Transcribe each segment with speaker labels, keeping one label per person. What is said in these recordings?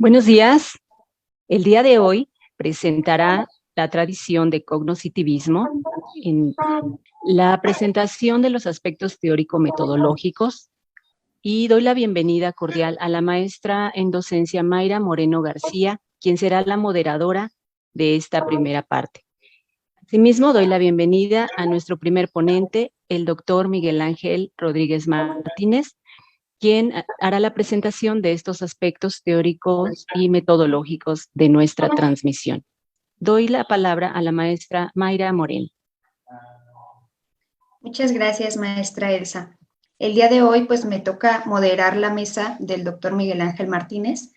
Speaker 1: Buenos días. El día de hoy presentará la tradición de cognoscitivismo en la presentación de los aspectos teórico-metodológicos y doy la bienvenida cordial a la maestra en docencia Mayra Moreno García, quien será la moderadora de esta primera parte. Asimismo, doy la bienvenida a nuestro primer ponente, el doctor Miguel Ángel Rodríguez Martínez, quien hará la presentación de estos aspectos teóricos y metodológicos de nuestra transmisión. Doy la palabra a la maestra Mayra Moreno.
Speaker 2: Muchas gracias, maestra Elsa. El día de hoy, pues, me toca moderar la mesa del doctor Miguel Ángel Martínez,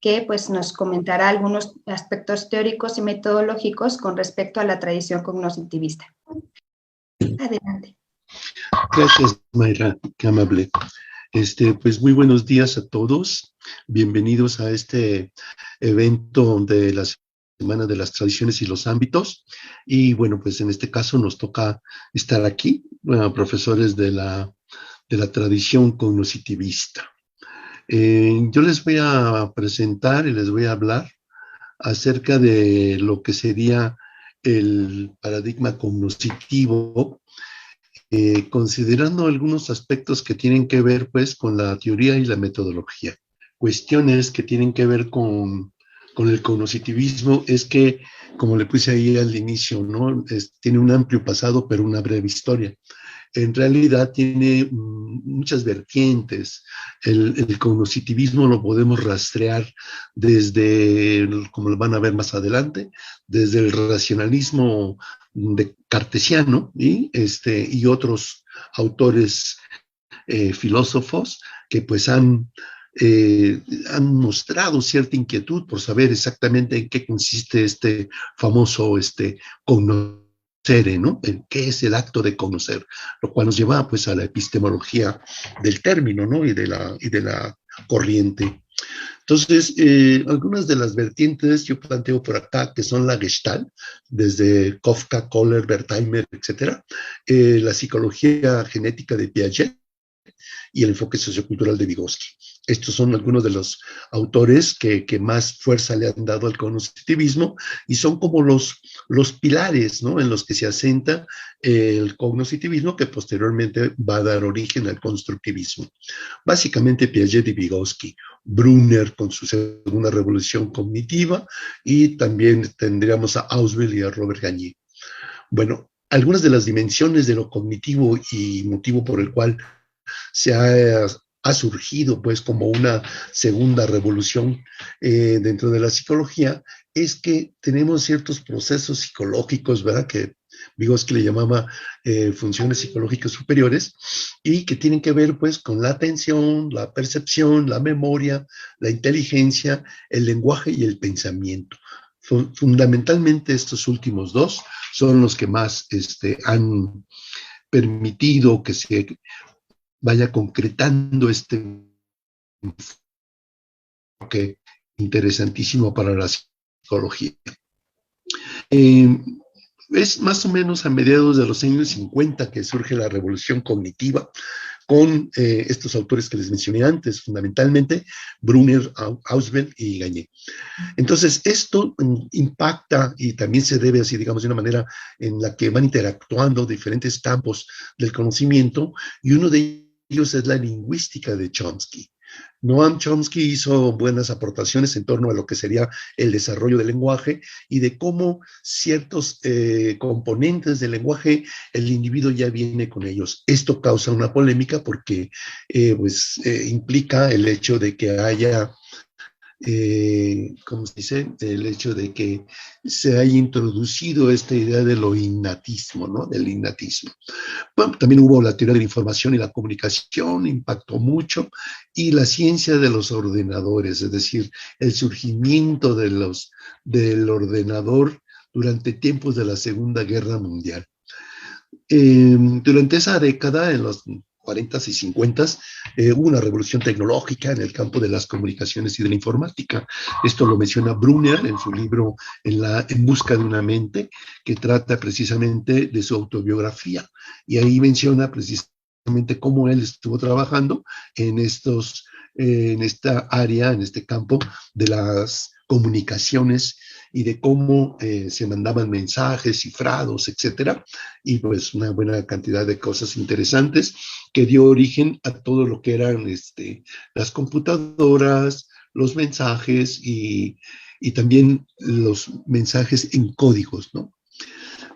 Speaker 2: que, pues, nos comentará algunos aspectos teóricos y metodológicos con respecto a la tradición cognoscitivista. Adelante.
Speaker 3: Gracias, Mayra, qué amable. Pues muy buenos días a todos. Bienvenidos a este evento de la Semana de las Tradiciones y los Ámbitos. Y bueno, pues en este caso nos toca estar aquí, profesores de la tradición cognoscitivista. Yo les voy a presentar y les voy a hablar acerca de lo que sería el paradigma cognoscitivo, considerando algunos aspectos que tienen que ver pues con la teoría y la metodología. Cuestiones que tienen que ver con el cognoscitivismo es que, como le puse ahí al inicio, ¿no? Tiene un amplio pasado pero una breve historia. En realidad tiene muchas vertientes. El cognoscitivismo lo podemos rastrear desde, como lo van a ver más adelante, desde el racionalismo de cartesiano y otros autores filósofos que pues han mostrado cierta inquietud por saber exactamente en qué consiste este famoso conocer, ¿no? ¿Qué es el acto de conocer? Lo cual nos lleva pues a la epistemología del término, ¿no? y de la corriente. Entonces, algunas de las vertientes yo planteo por acá, que son la Gestalt, desde Kafka, Kohler, Wertheimer, etcétera, la psicología genética de Piaget y el enfoque sociocultural de Vygotsky. Estos son algunos de los autores que más fuerza le han dado al cognoscitivismo y son como los pilares, ¿no?, en los que se asenta el cognoscitivismo, que posteriormente va a dar origen al constructivismo. Básicamente Piaget y Vygotsky, Brunner con su segunda revolución cognitiva, y también tendríamos a Ausubel y a Robert Gagné. Bueno, algunas de las dimensiones de lo cognitivo y motivo por el cual se ha surgido pues como una segunda revolución dentro de la psicología, es que tenemos ciertos procesos psicológicos, ¿verdad?, que Vygotsky le llamaba funciones psicológicas superiores, y que tienen que ver pues con la atención, la percepción, la memoria, la inteligencia, el lenguaje y el pensamiento. Fundamentalmente estos últimos dos son los que más han permitido que se vaya concretando este enfoque interesantísimo para la psicología. Es más o menos a mediados de los años 50 que surge la revolución cognitiva con estos autores que les mencioné antes, fundamentalmente Brunner, Ausubel y Gagné. Entonces, esto impacta y también se debe, así digamos, de una manera en la que van interactuando diferentes campos del conocimiento, y uno de ellos es la lingüística de Chomsky. Noam Chomsky hizo buenas aportaciones en torno a lo que sería el desarrollo del lenguaje y de cómo ciertos componentes del lenguaje el individuo ya viene con ellos. Esto causa una polémica porque implica el hecho de que haya ¿cómo se dice? El hecho de que se haya introducido esta idea de lo innatismo, ¿no? Del innatismo. Bueno, también hubo la teoría de la información y la comunicación, impactó mucho, y la ciencia de los ordenadores, es decir, el surgimiento del ordenador durante tiempos de la Segunda Guerra Mundial. Durante esa década, en los 40s y 50s, hubo una revolución tecnológica en el campo de las comunicaciones y de la informática. Esto lo menciona Brunner en su libro En busca de una mente, que trata precisamente de su autobiografía, y ahí menciona precisamente cómo él estuvo trabajando en estos en esta área, en este campo de las comunicaciones y de cómo se mandaban mensajes cifrados, etcétera, y pues una buena cantidad de cosas interesantes que dio origen a todo lo que eran las computadoras, los mensajes y también los mensajes en códigos, ¿no?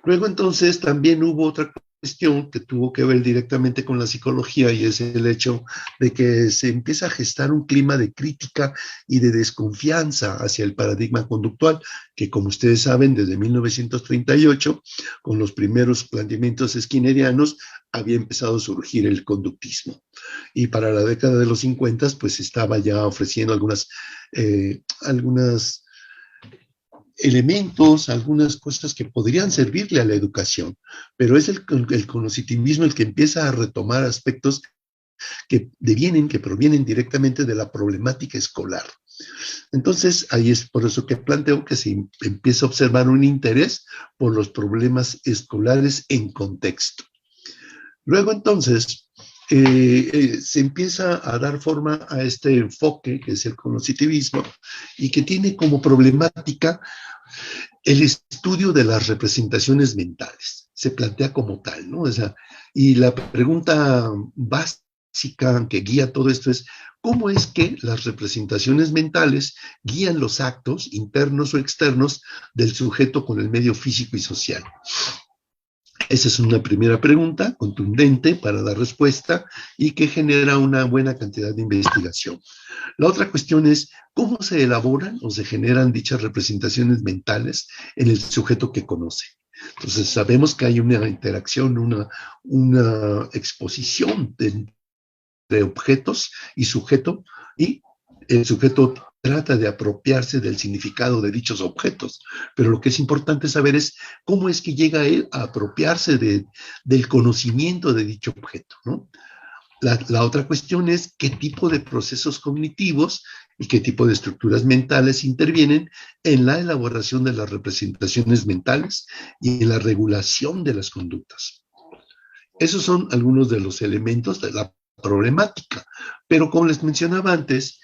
Speaker 3: Luego entonces también hubo otra cuestión que tuvo que ver directamente con la psicología y es el hecho de que se empieza a gestar un clima de crítica y de desconfianza hacia el paradigma conductual, que como ustedes saben, desde 1938, con los primeros planteamientos skinnerianos, había empezado a surgir el conductismo. Y para la década de los 50, pues estaba ya ofreciendo algunas elementos, algunas cosas que podrían servirle a la educación, pero es el cognitivismo el que empieza a retomar aspectos que provienen directamente de la problemática escolar. Entonces, ahí es por eso que planteo que se empieza a observar un interés por los problemas escolares en contexto. Luego, entonces, se empieza a dar forma a este enfoque que es el cognitivismo y que tiene como problemática el estudio de las representaciones mentales. Se plantea como tal, ¿no? O sea, y la pregunta básica que guía todo esto es, ¿cómo es que las representaciones mentales guían los actos internos o externos del sujeto con el medio físico y social? Esa es una primera pregunta contundente para dar respuesta y que genera una buena cantidad de investigación. La otra cuestión es cómo se elaboran o se generan dichas representaciones mentales en el sujeto que conoce. Entonces sabemos que hay una interacción, una exposición de objetos y sujeto, y el sujeto trata de apropiarse del significado de dichos objetos, pero lo que es importante saber es cómo es que llega él a apropiarse del conocimiento de dicho objeto, ¿no? La otra cuestión es qué tipo de procesos cognitivos y qué tipo de estructuras mentales intervienen en la elaboración de las representaciones mentales y en la regulación de las conductas. Esos son algunos de los elementos de la problemática, pero como les mencionaba antes,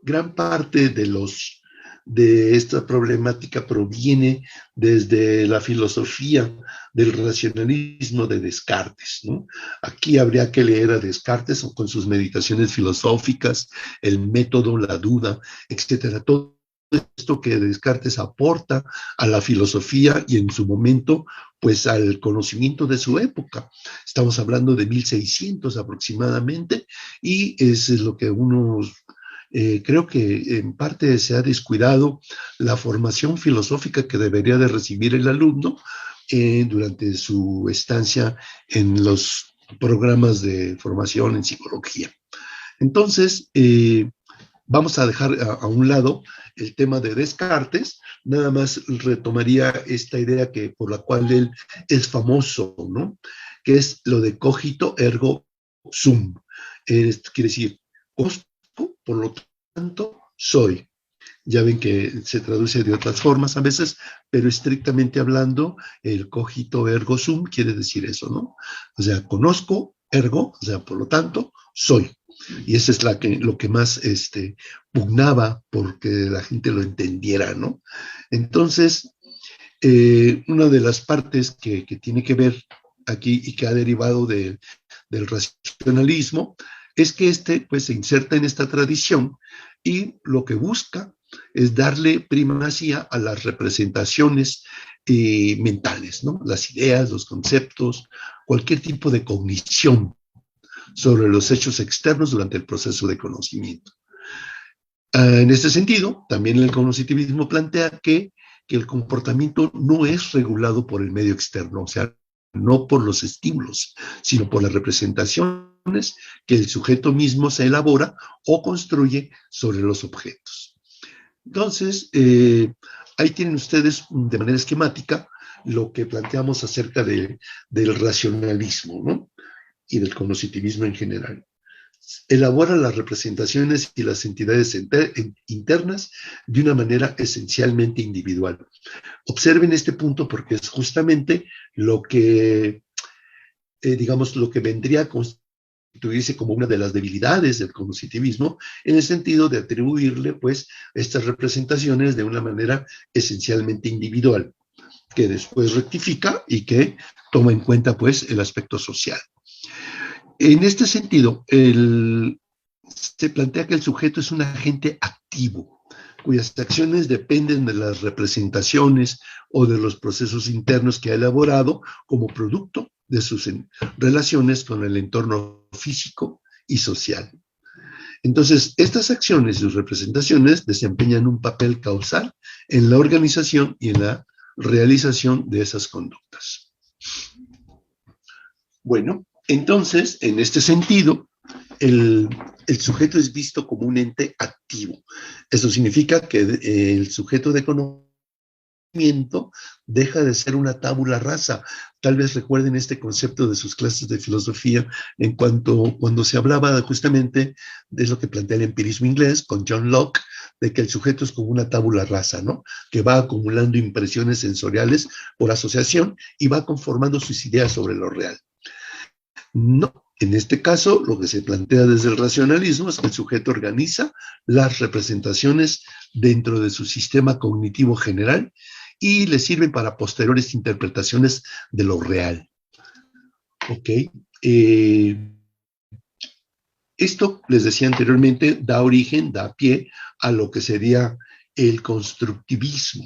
Speaker 3: gran parte de esta problemática proviene desde la filosofía del racionalismo de Descartes, ¿no? Aquí habría que leer a Descartes con sus meditaciones filosóficas, el método, la duda, etcétera. Todo esto que Descartes aporta a la filosofía y en su momento, pues al conocimiento de su época. Estamos hablando de 1600 aproximadamente, y es lo que unos creo que en parte se ha descuidado la formación filosófica que debería de recibir el alumno durante su estancia en los programas de formación en psicología. Entonces, vamos a dejar a un lado el tema de Descartes, nada más retomaría esta idea por la cual él es famoso, ¿no? Que es lo de cogito ergo sum. Esto quiere decir, por lo tanto, soy. Ya ven que se traduce de otras formas a veces, pero estrictamente hablando, el cogito ergo sum quiere decir eso, ¿no? O sea, conozco, ergo, o sea, por lo tanto, soy. Y eso es lo que más pugnaba porque la gente lo entendiera, ¿no? Entonces, una de las partes que tiene que ver aquí y que ha derivado del racionalismo es que pues se inserta en esta tradición y lo que busca es darle primacía a las representaciones mentales, ¿no? Las ideas, los conceptos, cualquier tipo de cognición sobre los hechos externos durante el proceso de conocimiento. En este sentido, también el cognitivismo plantea que el comportamiento no es regulado por el medio externo, o sea, no por los estímulos, sino por las representaciones que el sujeto mismo se elabora o construye sobre los objetos. Entonces, ahí tienen ustedes de manera esquemática lo que planteamos acerca del racionalismo, ¿no? Y del cognitivismo en general. Elabora las representaciones y las entidades internas de una manera esencialmente individual. Observen este punto porque es justamente lo que, digamos, lo que vendría a constituirse como una de las debilidades del cognitivismo, en el sentido de atribuirle, pues, estas representaciones de una manera esencialmente individual, que después rectifica y que toma en cuenta, pues, el aspecto social. En este sentido, se plantea que el sujeto es un agente activo, cuyas acciones dependen de las representaciones o de los procesos internos que ha elaborado como producto de sus relaciones con el entorno físico y social. Entonces, estas acciones y sus representaciones desempeñan un papel causal en la organización y en la realización de esas conductas. Bueno, entonces, en este sentido, el sujeto es visto como un ente activo. Eso significa que el sujeto de conocimiento deja de ser una tabula rasa. Tal vez recuerden este concepto de sus clases de filosofía cuando se hablaba justamente de lo que plantea el empirismo inglés con John Locke, de que el sujeto es como una tabula rasa, ¿no? Que va acumulando impresiones sensoriales por asociación y va conformando sus ideas sobre lo real. No, en este caso, lo que se plantea desde el racionalismo es que el sujeto organiza las representaciones dentro de su sistema cognitivo general y le sirven para posteriores interpretaciones de lo real. ¿Ok? Esto, les decía anteriormente, da pie a lo que sería el constructivismo.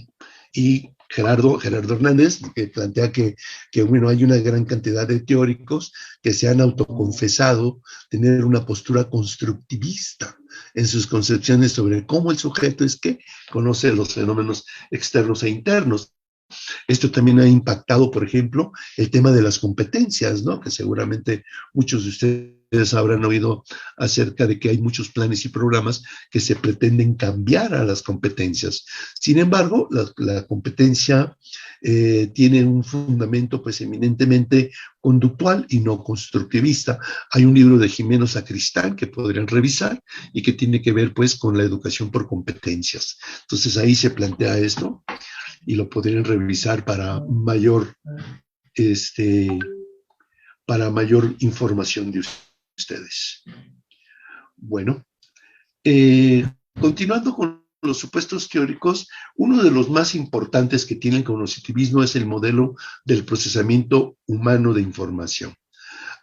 Speaker 3: Y Gerardo Hernández plantea que bueno, hay una gran cantidad de teóricos que se han autoconfesado tener una postura constructivista en sus concepciones sobre cómo el sujeto es que conoce los fenómenos externos e internos. Esto también ha impactado, por ejemplo, el tema de las competencias, ¿no? Que seguramente muchos de ustedes habrán oído acerca de que hay muchos planes y programas que se pretenden cambiar a las competencias. Sin embargo, la competencia tiene un fundamento, pues, eminentemente conductual y no constructivista. Hay un libro de Jimeno Sacristán que podrían revisar y que tiene que ver, pues, con la educación por competencias. Entonces, ahí se plantea esto y lo podrían revisar para mayor información de ustedes. Bueno, continuando con los supuestos teóricos, uno de los más importantes que tiene el cognitivismo es el modelo del procesamiento humano de información.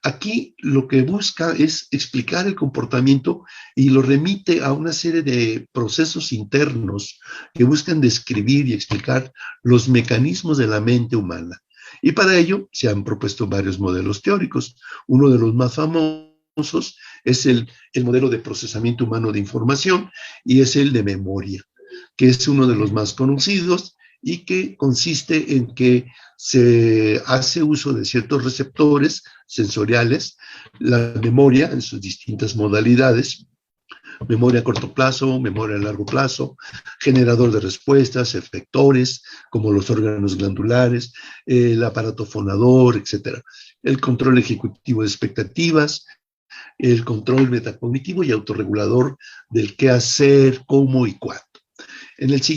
Speaker 3: Aquí lo que busca es explicar el comportamiento y lo remite a una serie de procesos internos que buscan describir y explicar los mecanismos de la mente humana. Y para ello se han propuesto varios modelos teóricos. Uno de los más famosos es el modelo de procesamiento humano de información y es el de memoria, que es uno de los más conocidos y que consiste en que se hace uso de ciertos receptores sensoriales, la memoria en sus distintas modalidades, memoria a corto plazo, memoria a largo plazo, generador de respuestas, efectores, como los órganos glandulares, el aparato fonador, etc. El control ejecutivo de expectativas, el control metacognitivo y autorregulador del qué hacer, cómo y cuándo. En este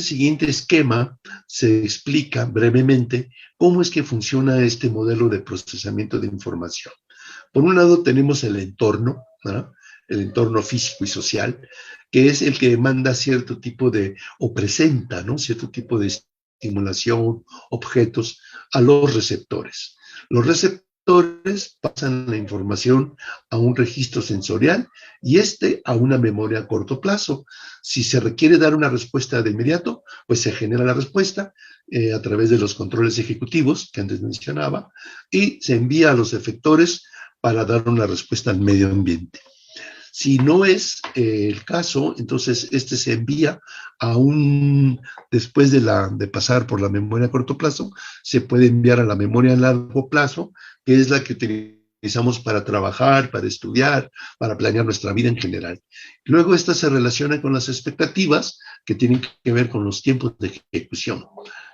Speaker 3: siguiente esquema se explica brevemente cómo es que funciona este modelo de procesamiento de información. Por un lado tenemos el entorno, ¿no? El entorno físico y social, que es el que manda cierto tipo de, o presenta, ¿no? Cierto tipo de estimulación, objetos a los receptores. Los receptores pasan la información a un registro sensorial y a una memoria a corto plazo. Si se requiere dar una respuesta de inmediato, pues se genera la respuesta a través de los controles ejecutivos que antes mencionaba y se envía a los efectores para dar una respuesta al medio ambiente. Si no es el caso, entonces se envía después de pasar por la memoria a corto plazo, se puede enviar a la memoria a largo plazo, que es la que utilizamos para trabajar, para estudiar, para planear nuestra vida en general. Luego esta se relaciona con las expectativas que tienen que ver con los tiempos de ejecución.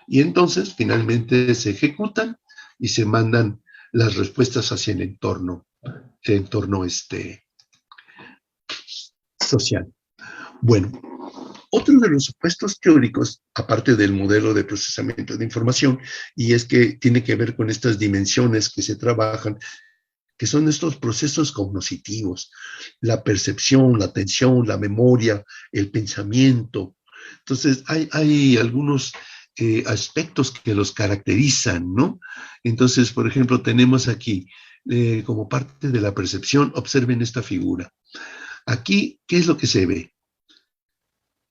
Speaker 3: Y entonces finalmente se ejecutan y se mandan las respuestas hacia el entorno social. Bueno, otro de los supuestos teóricos, aparte del modelo de procesamiento de información, y es que tiene que ver con estas dimensiones que se trabajan, que son estos procesos cognitivos, la percepción, la atención, la memoria, el pensamiento. Entonces, hay algunos aspectos que los caracterizan, ¿no? Entonces, por ejemplo, tenemos aquí, como parte de la percepción, observen esta figura. Aquí, ¿qué es lo que se ve?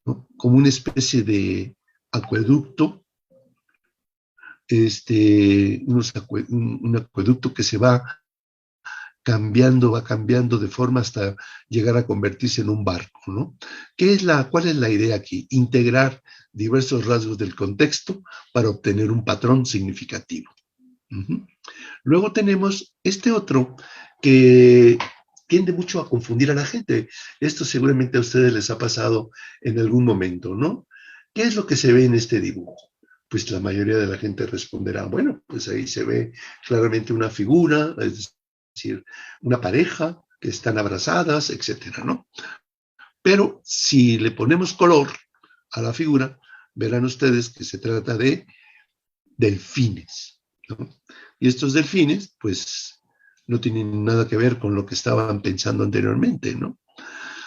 Speaker 3: ¿No? Como una especie de acueducto, un acueducto que se va cambiando de forma hasta llegar a convertirse en un barco, ¿no? ¿Cuál es la idea aquí? Integrar diversos rasgos del contexto para obtener un patrón significativo. Luego tenemos este otro que tiende mucho a confundir a la gente. Esto seguramente a ustedes les ha pasado en algún momento, ¿no? ¿Qué es lo que se ve en este dibujo? Pues la mayoría de la gente responderá, bueno, pues ahí se ve claramente una figura, es decir, una pareja que están abrazadas, etcétera, ¿no? Pero si le ponemos color a la figura, verán ustedes que se trata de delfines, ¿no? Y estos delfines, pues, no tienen nada que ver con lo que estaban pensando anteriormente, ¿no?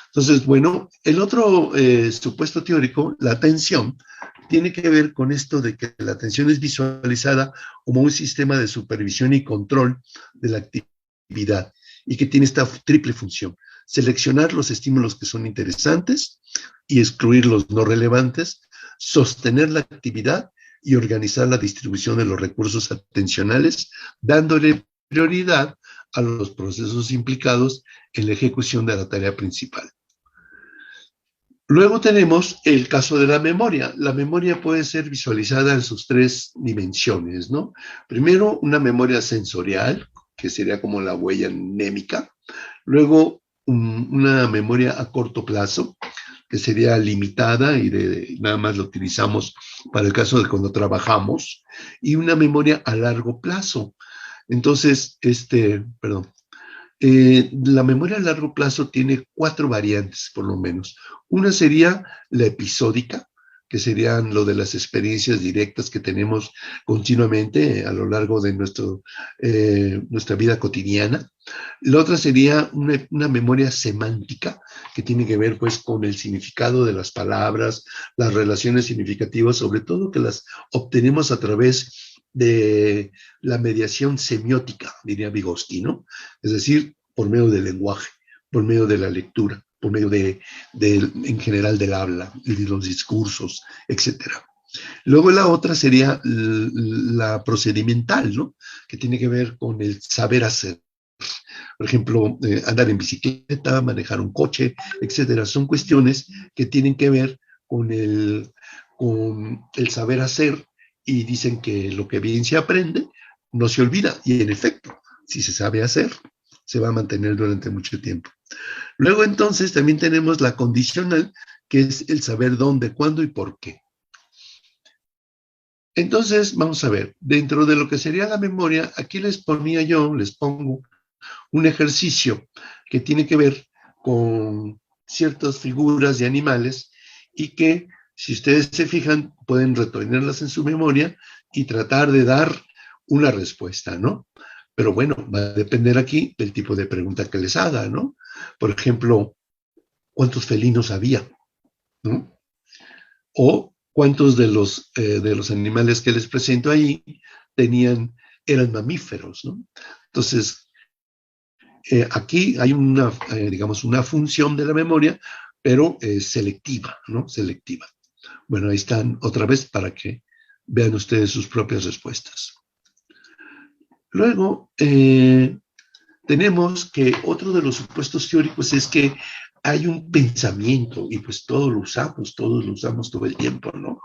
Speaker 3: Entonces, bueno, el otro supuesto teórico, la atención, tiene que ver con esto de que la atención es visualizada como un sistema de supervisión y control de la actividad y que tiene esta triple función: seleccionar los estímulos que son interesantes y excluir los no relevantes, sostener la actividad y organizar la distribución de los recursos atencionales, dándole prioridad a los procesos implicados en la ejecución de la tarea principal. Luego tenemos el caso de la memoria. La memoria puede ser visualizada en sus tres dimensiones, ¿no? Primero, una memoria sensorial, que sería como la huella mnémica. Luego, una memoria a corto plazo, que sería limitada y nada más la utilizamos para el caso de cuando trabajamos. Y una memoria a largo plazo. Entonces, la memoria a largo plazo tiene 4 variantes, por lo menos. Una sería la episódica, que serían lo de las experiencias directas que tenemos continuamente a lo largo de nuestra vida cotidiana. La otra sería una memoria semántica, que tiene que ver pues con el significado de las palabras, las relaciones significativas, sobre todo que las obtenemos a través de la mediación semiótica, diría Vygotsky, ¿no? Es decir, por medio del lenguaje, por medio de la lectura, por medio en general del habla y de los discursos, etcétera. Luego la otra sería la procedimental, ¿no? Que tiene que ver con el saber hacer. Por ejemplo, andar en bicicleta, manejar un coche, etcétera. Son cuestiones que tienen que ver con el saber hacer, y dicen que lo que bien se aprende no se olvida. Y en efecto, si se sabe hacer, se va a mantener durante mucho tiempo. Luego entonces también tenemos la condicional, que es el saber dónde, cuándo y por qué. Entonces, vamos a ver, dentro de lo que sería la memoria, aquí les pongo un ejercicio que tiene que ver con ciertas figuras de animales y que, si ustedes se fijan, pueden retenerlas en su memoria y tratar de dar una respuesta, ¿no? Pero bueno, va a depender aquí del tipo de pregunta que les haga, ¿no? Por ejemplo, ¿cuántos felinos había? ¿No? O ¿cuántos de los animales que les presento ahí eran mamíferos, ¿no? Entonces, aquí hay digamos, una función de la memoria, pero selectiva, ¿no? Selectiva. Bueno, ahí están otra vez para que vean ustedes sus propias respuestas. Luego, tenemos que otro de los supuestos teóricos es que hay un pensamiento, y pues todos lo usamos todo el tiempo, ¿no?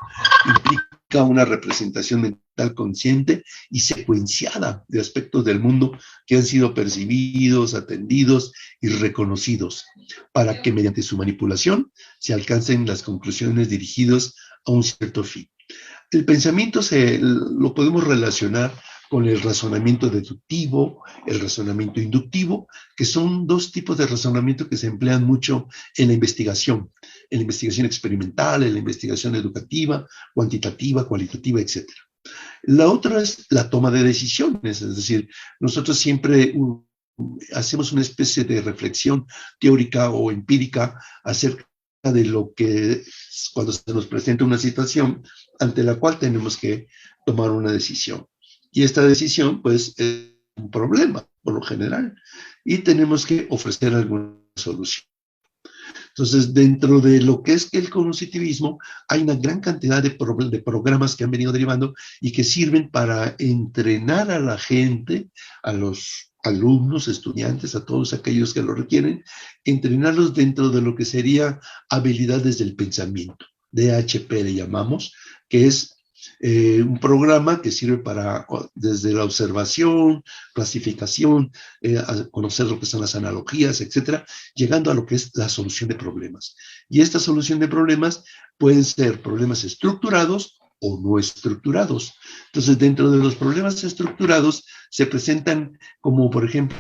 Speaker 3: Implica una representación mental consciente y secuenciada de aspectos del mundo que han sido percibidos, atendidos y reconocidos, para que mediante su manipulación se alcancen las conclusiones dirigidas a un cierto fin. El pensamiento lo podemos relacionar con el razonamiento deductivo, el razonamiento inductivo, que son dos tipos de razonamiento que se emplean mucho en la investigación experimental, en la investigación educativa, cuantitativa, cualitativa, etc. La otra es la toma de decisiones, es decir, nosotros siempre hacemos una especie de reflexión teórica o empírica acerca de lo que cuando se nos presenta una situación ante la cual tenemos que tomar una decisión. Y esta decisión, pues, es un problema, por lo general, y tenemos que ofrecer alguna solución. Entonces, dentro de lo que es el cognitivismo, hay una gran cantidad de programas que han venido derivando y que sirven para entrenar a la gente, a los alumnos, estudiantes, a todos aquellos que lo requieren, entrenarlos dentro de lo que sería habilidades del pensamiento, DHP le llamamos, que es un programa que sirve para, desde la observación, clasificación, conocer lo que son las analogías, etcétera, llegando a lo que es la solución de problemas. Y esta solución de problemas pueden ser problemas estructurados o no estructurados. Entonces, dentro de los problemas estructurados se presentan como, por ejemplo,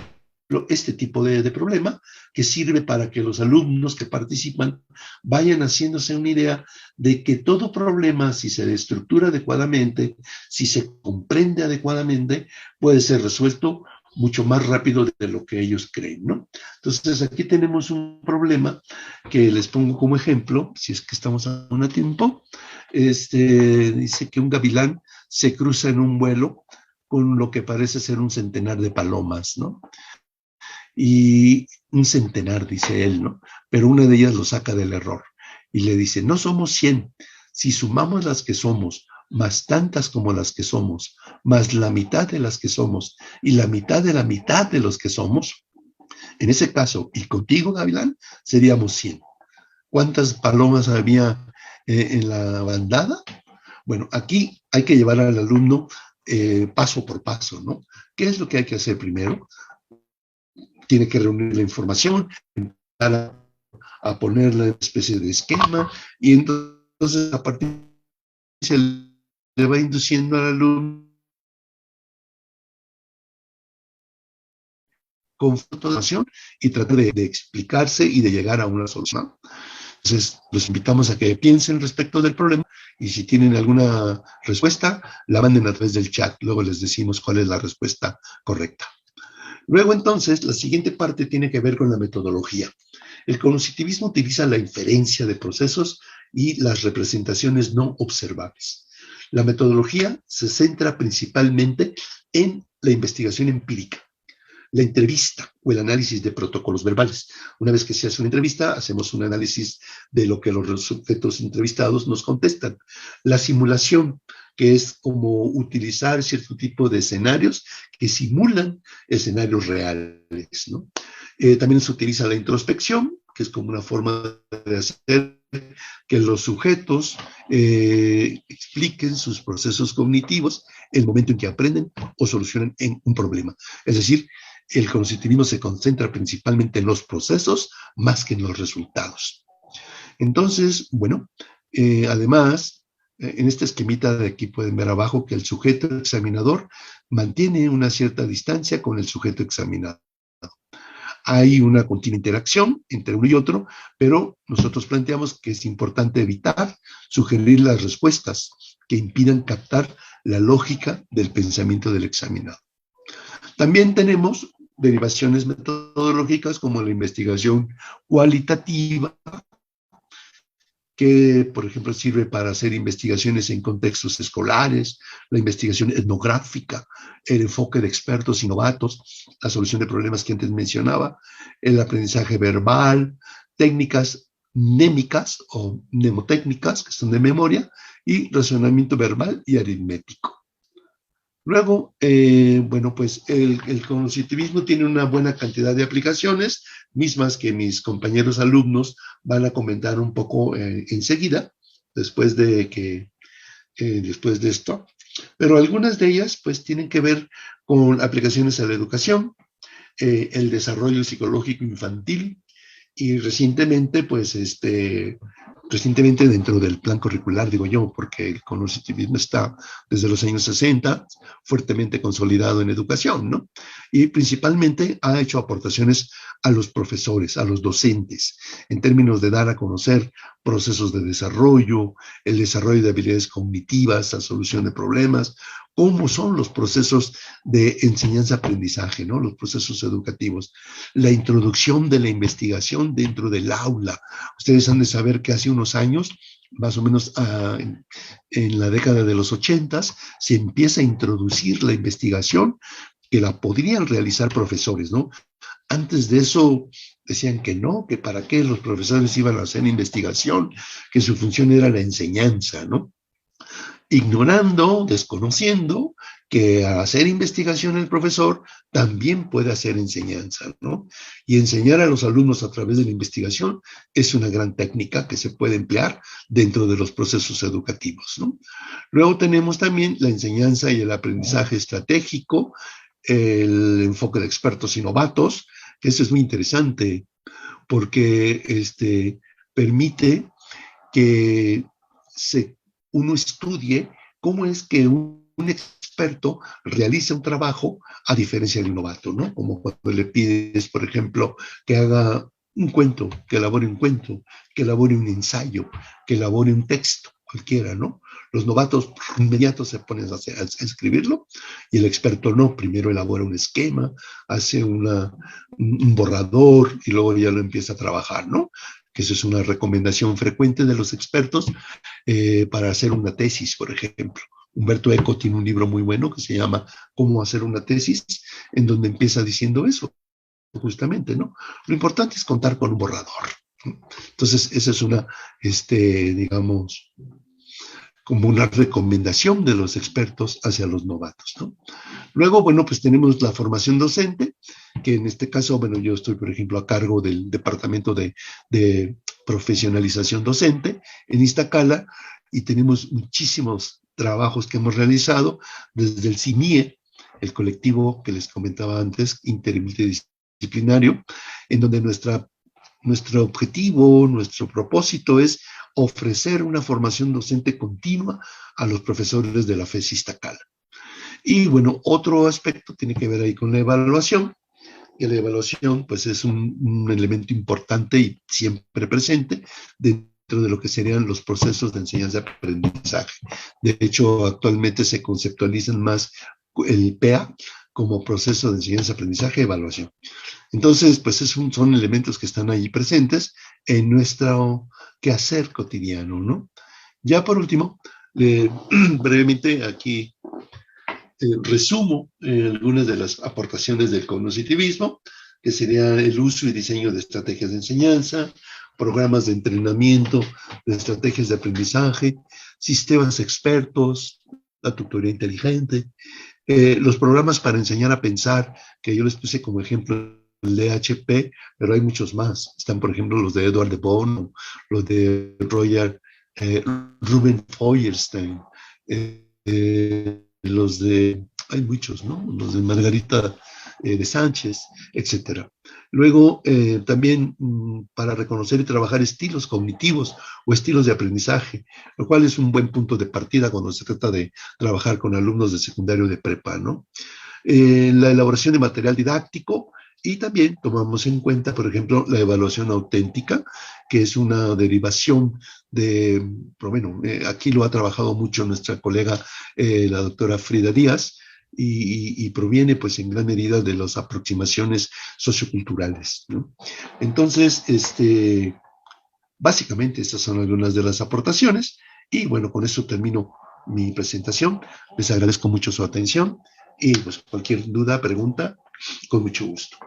Speaker 3: este tipo de problema que sirve para que los alumnos que participan vayan haciéndose una idea de que todo problema, si se estructura adecuadamente, si se comprende adecuadamente, puede ser resuelto mucho más rápido de lo que ellos creen, ¿no? Entonces, aquí tenemos un problema que les pongo como ejemplo, si es que estamos a un tiempo. Dice que un gavilán se cruza en un vuelo con lo que parece ser un centenar de palomas, ¿no? Y un centenar, dice él, ¿no? Pero una de ellas lo saca del error y le dice, no somos 100, si sumamos las que somos, más tantas como las que somos, más la mitad de las que somos y la mitad de los que somos, en ese caso, y contigo, Gavilán, seríamos 100. ¿Cuántas palomas había en la bandada? Bueno, aquí hay que llevar al alumno paso por paso, ¿no? ¿Qué es lo que hay que hacer primero? Tiene que reunir la información, a ponerla en una especie de esquema, y entonces a partir de ahí se le va induciendo al alumno con información y tratar de explicarse y de llegar a una solución. Entonces, los invitamos a que piensen respecto del problema y si tienen alguna respuesta, la manden a través del chat. Luego les decimos cuál es la respuesta correcta. Luego, entonces, la siguiente parte tiene que ver con la metodología. El cognitivismo utiliza la inferencia de procesos y las representaciones no observables. La metodología se centra principalmente en la investigación empírica, la entrevista o el análisis de protocolos verbales. Una vez que se hace una entrevista, hacemos un análisis de lo que los sujetos entrevistados nos contestan. La simulación, que es como utilizar cierto tipo de escenarios que simulan escenarios reales, ¿no? También se utiliza la introspección, que es como una forma de hacer que los sujetos expliquen sus procesos cognitivos en el momento en que aprenden o solucionan un problema. Es decir, el cognitivismo se concentra principalmente en los procesos más que en los resultados. Entonces, bueno, además, en este esquemita de aquí pueden ver abajo que el sujeto examinador mantiene una cierta distancia con el sujeto examinado. Hay una continua interacción entre uno y otro, pero nosotros planteamos que es importante evitar sugerir las respuestas que impidan captar la lógica del pensamiento del examinado. También tenemos derivaciones metodológicas como la investigación cualitativa, que, por ejemplo, sirve para hacer investigaciones en contextos escolares, la investigación etnográfica, el enfoque de expertos y novatos, la solución de problemas que antes mencionaba, el aprendizaje verbal, técnicas mnémicas o mnemotécnicas, que son de memoria, y razonamiento verbal y aritmético. Luego, bueno, pues el cognitivismo tiene una buena cantidad de aplicaciones, mismas que mis compañeros alumnos van a comentar un poco enseguida, después de esto. Pero algunas de ellas, pues, tienen que ver con aplicaciones a la educación, el desarrollo psicológico infantil, y recientemente, pues, recientemente dentro del plan curricular, digo yo, porque el cognitivismo está desde los años 60 fuertemente consolidado en educación, ¿no? Y principalmente ha hecho aportaciones a los profesores, a los docentes, en términos de dar a conocer procesos de desarrollo, el desarrollo de habilidades cognitivas, la solución de problemas, cómo son los procesos de enseñanza-aprendizaje, ¿no? Los procesos educativos, la introducción de la investigación dentro del aula. Ustedes han de saber que hace unos años, más o menos en la década de los 80s, se empieza a introducir la investigación que la podrían realizar profesores, ¿no? Antes de eso decían que no, que para qué los profesores iban a hacer investigación, que su función era la enseñanza, ¿no? Ignorando, desconociendo que al hacer investigación el profesor también puede hacer enseñanza, ¿no? Y enseñar a los alumnos a través de la investigación es una gran técnica que se puede emplear dentro de los procesos educativos, ¿no? Luego tenemos también la enseñanza y el aprendizaje estratégico, el enfoque de expertos y novatos, que eso es muy interesante porque permite que uno estudie cómo es que un experto realiza un trabajo a diferencia de un novato, ¿no? Como cuando le pides, por ejemplo, que haga un cuento, que elabore un cuento, que elabore un ensayo, que elabore un texto, cualquiera, ¿no? Los novatos inmediatos se ponen a escribirlo y el experto no, primero elabora un esquema, hace un borrador y luego ya lo empieza a trabajar, ¿no? Que eso es una recomendación frecuente de los expertos para hacer una tesis, por ejemplo. Humberto Eco tiene un libro muy bueno que se llama Cómo hacer una tesis, en donde empieza diciendo eso, justamente, ¿no? Lo importante es contar con un borrador. Entonces, esa es una, digamos, como una recomendación de los expertos hacia los novatos, ¿no? Luego, bueno, pues tenemos la formación docente, que en este caso, bueno, yo estoy, por ejemplo, a cargo del departamento de profesionalización docente en Iztacala y tenemos muchísimos trabajos que hemos realizado desde el CIMIE, el colectivo que les comentaba antes, interdisciplinario, en donde nuestro objetivo, nuestro propósito es ofrecer una formación docente continua a los profesores de la FES Iztacala. Y bueno, otro aspecto tiene que ver ahí con la evaluación, que la evaluación pues es un elemento importante y siempre presente dentro de lo que serían los procesos de enseñanza-aprendizaje. De hecho, actualmente se conceptualizan más el PEA como proceso de enseñanza-aprendizaje-evaluación. Entonces, pues son elementos que están ahí presentes en nuestro quehacer cotidiano, ¿no? Ya por último, brevemente aquí resumo algunas de las aportaciones del cognitivismo, que serían el uso y diseño de estrategias de enseñanza, programas de entrenamiento de estrategias de aprendizaje, sistemas expertos, la tutoría inteligente, los programas para enseñar a pensar, que yo les puse como ejemplo el de HP, pero hay muchos más. Están, por ejemplo, los de Edward de Bono, los de Roger Ruben Feuerstein, hay muchos, ¿no? Los de Margarita de Sánchez, etcétera. Luego, también para reconocer y trabajar estilos cognitivos o estilos de aprendizaje, lo cual es un buen punto de partida cuando se trata de trabajar con alumnos de secundario de prepa, ¿no? La elaboración de material didáctico y también tomamos en cuenta, por ejemplo, la evaluación auténtica, que es una derivación bueno, aquí lo ha trabajado mucho nuestra colega, la doctora Frida Díaz, y proviene pues en gran medida de las aproximaciones socioculturales, ¿no? Entonces, básicamente estas son algunas de las aportaciones y bueno, con eso termino mi presentación. Les agradezco mucho su atención y pues cualquier duda, pregunta, con mucho gusto.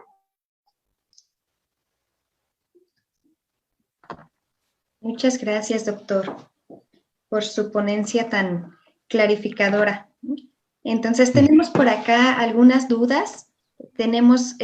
Speaker 2: Muchas gracias, doctor, por su ponencia tan clarificadora. Entonces, tenemos por acá algunas dudas. Tenemos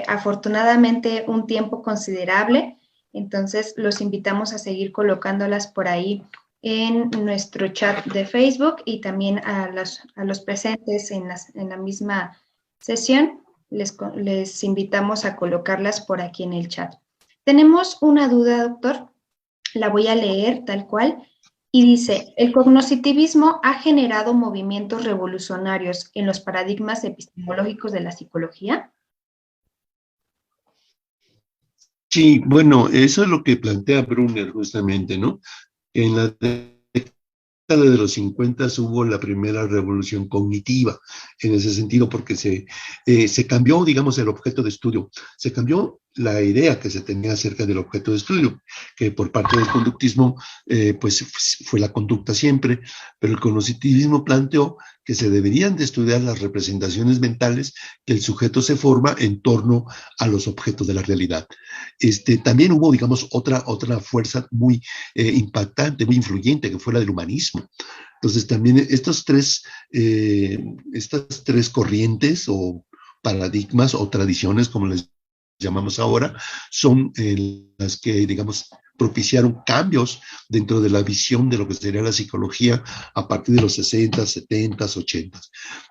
Speaker 2: afortunadamente un tiempo considerable, entonces los invitamos a seguir colocándolas por ahí en nuestro chat de Facebook y también a los presentes en la misma sesión. Les invitamos a colocarlas por aquí en el chat. Tenemos una duda, doctor. La voy a leer tal cual. Y dice, ¿el cognitivismo ha generado movimientos revolucionarios en los paradigmas epistemológicos de la psicología?
Speaker 3: Sí, bueno, eso es lo que plantea Brunner justamente, ¿no? En la década de los 50 hubo la primera revolución cognitiva en ese sentido, porque se cambió, digamos, el objeto de estudio, se cambió la idea que se tenía acerca del objeto de estudio, que por parte del conductismo, pues fue la conducta siempre, pero el cognitivismo planteó que se deberían de estudiar las representaciones mentales que el sujeto se forma en torno a los objetos de la realidad. También hubo, digamos, otra fuerza muy impactante, muy influyente, que fue la del humanismo. Entonces, también estas tres corrientes o paradigmas o tradiciones, como les llamamos ahora, son las que, digamos, propiciaron cambios dentro de la visión de lo que sería la psicología a partir de los 60, 70, 80.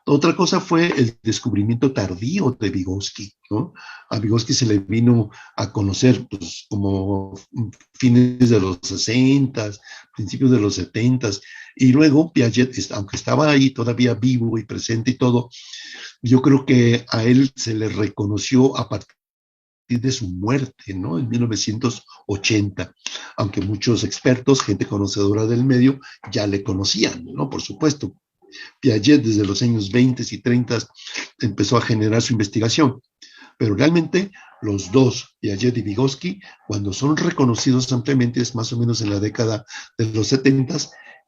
Speaker 3: Otra cosa fue el descubrimiento tardío de Vygotsky, ¿no? A Vygotsky se le vino a conocer, pues, como fines de los 60, principios de los 70, y luego Piaget, aunque estaba ahí todavía vivo y presente y todo, yo creo que a él se le reconoció a partir de su muerte, ¿no? En 1980, aunque muchos expertos, gente conocedora del medio, ya le conocían, ¿no? Por supuesto. Piaget desde los años 20 y 30 empezó a generar su investigación, pero realmente los dos, Piaget y Vygotsky, cuando son reconocidos ampliamente es más o menos en la década de los 70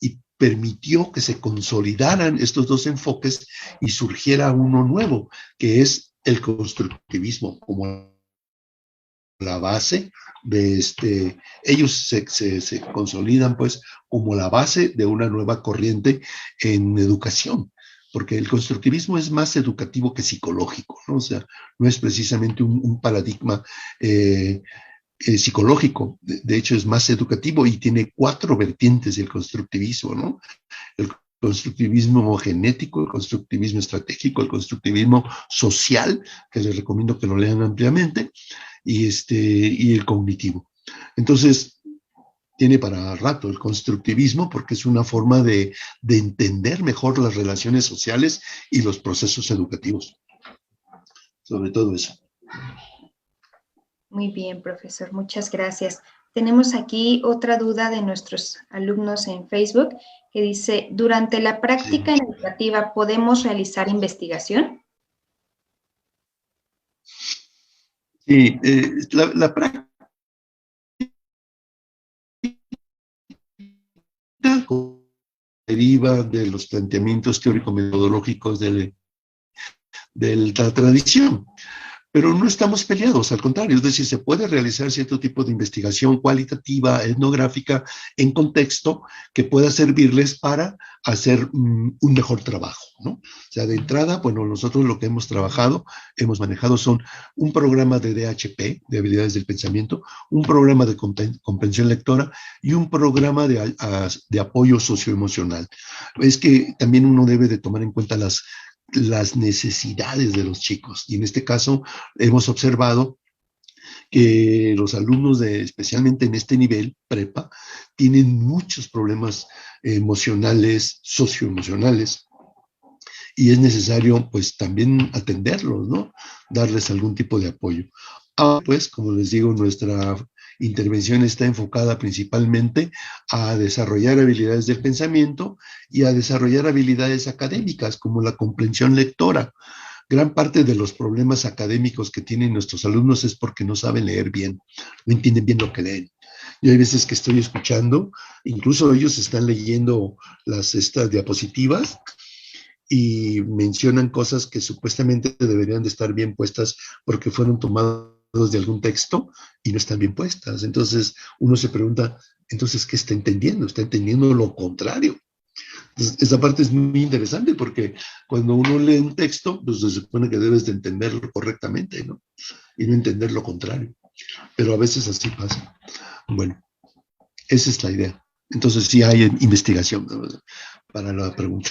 Speaker 3: y permitió que se consolidaran estos dos enfoques y surgiera uno nuevo, que es el constructivismo como la base de ellos se consolidan pues como la base de una nueva corriente en educación, porque el constructivismo es más educativo que psicológico, ¿no? O sea, no es precisamente un paradigma psicológico, de hecho es más educativo y tiene 4 vertientes del constructivismo, ¿no? El constructivismo genético, el constructivismo estratégico, el constructivismo social, que les recomiendo que lo lean ampliamente, y el cognitivo. Entonces, tiene para rato el constructivismo porque es una forma de entender mejor las relaciones sociales y los procesos educativos. Sobre todo eso.
Speaker 2: Muy bien, profesor, muchas gracias. Tenemos aquí otra duda de nuestros alumnos en Facebook que dice, ¿durante la práctica educativa podemos realizar investigación?
Speaker 3: Sí, la práctica deriva de los planteamientos teórico-metodológicos de la tradición. Pero no estamos peleados, al contrario, es decir, se puede realizar cierto tipo de investigación cualitativa, etnográfica, en contexto que pueda servirles para hacer un mejor trabajo, ¿no? O sea, de entrada, bueno, nosotros lo que hemos trabajado, hemos manejado son un programa de DHP, de habilidades del pensamiento, un programa de comprensión lectora y un programa de apoyo socioemocional. Es que también uno debe de tomar en cuenta las necesidades de los chicos. Y en este caso hemos observado que los alumnos, especialmente en este nivel, prepa, tienen muchos problemas emocionales, socioemocionales, y es necesario pues también atenderlos, ¿no? Darles algún tipo de apoyo. Ahora, pues, como les digo, nuestra intervención está enfocada principalmente a desarrollar habilidades del pensamiento y a desarrollar habilidades académicas como la comprensión lectora. Gran parte de los problemas académicos que tienen nuestros alumnos es porque no saben leer bien, no entienden bien lo que leen. Yo hay veces que estoy escuchando, incluso ellos están leyendo estas diapositivas y mencionan cosas que supuestamente deberían de estar bien puestas porque fueron tomadas de algún texto y no están bien puestas. Entonces uno se pregunta, entonces, ¿qué está entendiendo? Está entendiendo lo contrario. Entonces, esa parte es muy interesante porque cuando uno lee un texto, pues se supone que debes de entenderlo correctamente, ¿no? Y no entender lo contrario. Pero a veces así pasa. Bueno, esa es la idea. Entonces sí hay investigación, ¿no? Para la pregunta.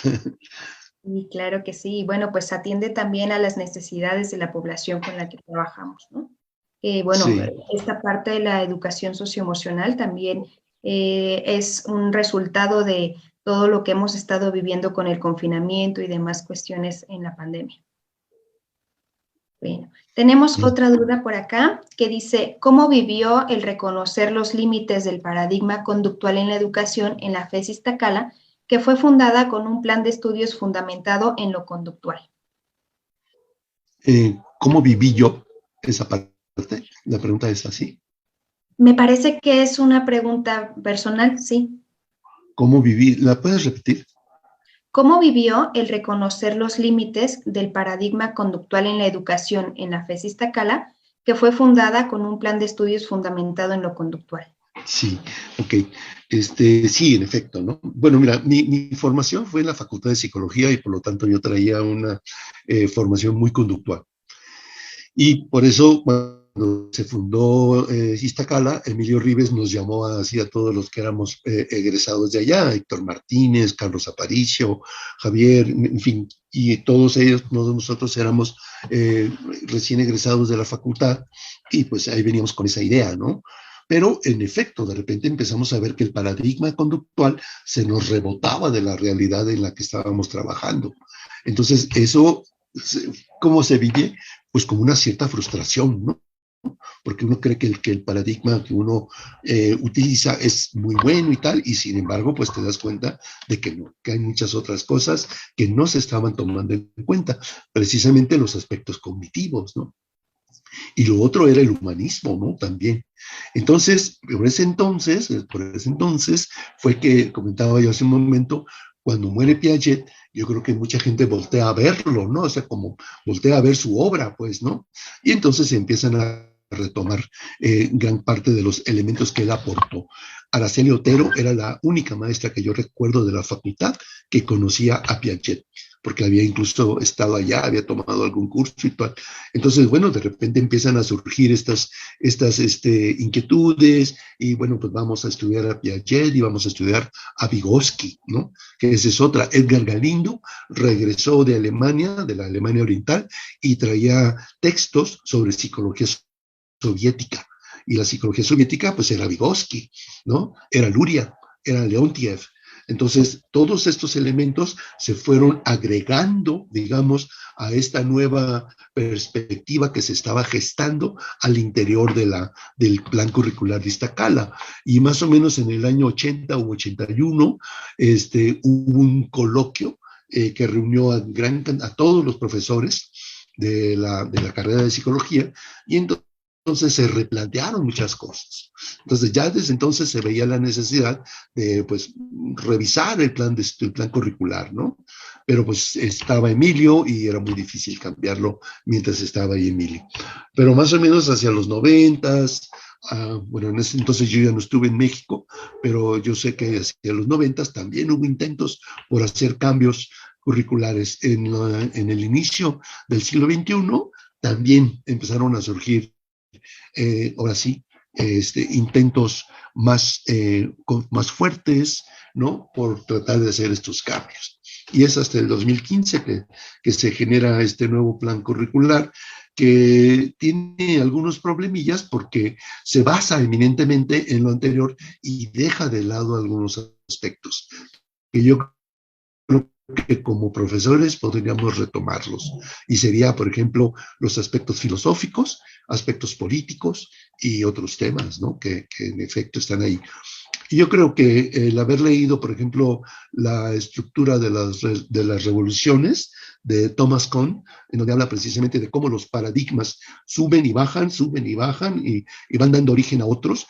Speaker 2: Y claro que sí. Bueno, pues atiende también a las necesidades de la población con la que trabajamos, ¿no? Bueno, sí. Esta parte de la educación socioemocional también es un resultado de todo lo que hemos estado viviendo con el confinamiento y demás cuestiones en la pandemia. Bueno, tenemos otra duda por acá que dice, ¿cómo vivió el reconocer los límites del paradigma conductual en la educación en la FES Iztacala que fue fundada con un plan de estudios fundamentado en lo conductual.
Speaker 3: ¿Cómo viví yo esa parte? La pregunta es así.
Speaker 2: Me parece que es una pregunta personal, sí.
Speaker 3: ¿Cómo viví? ¿La puedes repetir?
Speaker 2: ¿Cómo vivió el reconocer los límites del paradigma conductual en la educación en la FES Iztacala, que fue fundada con un plan de estudios fundamentado en lo conductual?
Speaker 3: Sí, ok. Sí, en efecto, ¿no? Bueno, mira, mi formación fue en la Facultad de Psicología y por lo tanto yo traía una formación muy conductual. Y por eso, cuando se fundó Iztacala, Emilio Rives nos llamó así a todos los que éramos egresados de allá, Héctor Martínez, Carlos Aparicio, Javier, en fin, y todos ellos, todos nosotros éramos recién egresados de la facultad y pues ahí veníamos con esa idea, ¿no? Pero en efecto, de repente empezamos a ver que el paradigma conductual se nos rebotaba de la realidad en la que estábamos trabajando. Entonces, eso, ¿cómo se vive? Pues como una cierta frustración, ¿no? Porque uno cree que el paradigma que uno utiliza es muy bueno y tal, y sin embargo, pues te das cuenta de que no, que hay muchas otras cosas que no se estaban tomando en cuenta, precisamente los aspectos cognitivos, ¿no? Y lo otro era el humanismo, ¿no? También. Entonces, por ese entonces fue que comentaba yo hace un momento, cuando muere Piaget, yo creo que mucha gente voltea a verlo, ¿no? O sea, como voltea a ver su obra, pues, ¿no? Y entonces se empiezan a retomar gran parte de los elementos que él aportó. Araceli Otero era la única maestra que yo recuerdo de la facultad que conocía a Piaget, porque había incluso estado allá, había tomado algún curso y tal. Entonces, bueno, de repente empiezan a surgir estas inquietudes y bueno, pues vamos a estudiar a Piaget y vamos a estudiar a Vygotsky, ¿no? Que esa es otra. Edgar Galindo regresó de Alemania, de la Alemania Oriental, y traía textos sobre psicología soviética. Y la psicología soviética, pues era Vygotsky, ¿no? Era Luria, era Leontiev. Entonces, todos estos elementos se fueron agregando, digamos, a esta nueva perspectiva que se estaba gestando al interior del plan curricular de Iztacala. Y más o menos en el año 80 u 81, hubo un coloquio que reunió a todos los profesores de la carrera de psicología, y entonces se replantearon muchas cosas. Entonces ya desde entonces se veía la necesidad de pues revisar el plan curricular, ¿no? Pero pues estaba Emilio y era muy difícil cambiarlo mientras estaba ahí Emilio. Pero más o menos hacia los 90s, bueno, en ese entonces yo ya no estuve en México, pero yo sé que hacia los 90s también hubo intentos por hacer cambios curriculares. En el inicio del siglo XXI también empezaron a surgir ahora sí, intentos más fuertes, ¿no? Por tratar de hacer estos cambios. Y es hasta el 2015 que se genera este nuevo plan curricular, que tiene algunos problemillas porque se basa eminentemente en lo anterior y deja de lado algunos aspectos que yo creo que como profesores podríamos retomarlos. Y sería, por ejemplo, los aspectos filosóficos, aspectos políticos y otros temas, ¿no? Que en efecto están ahí. Y yo creo que el haber leído, por ejemplo, la estructura de las revoluciones de Thomas Kuhn, en donde habla precisamente de cómo los paradigmas suben y bajan y van dando origen a otros,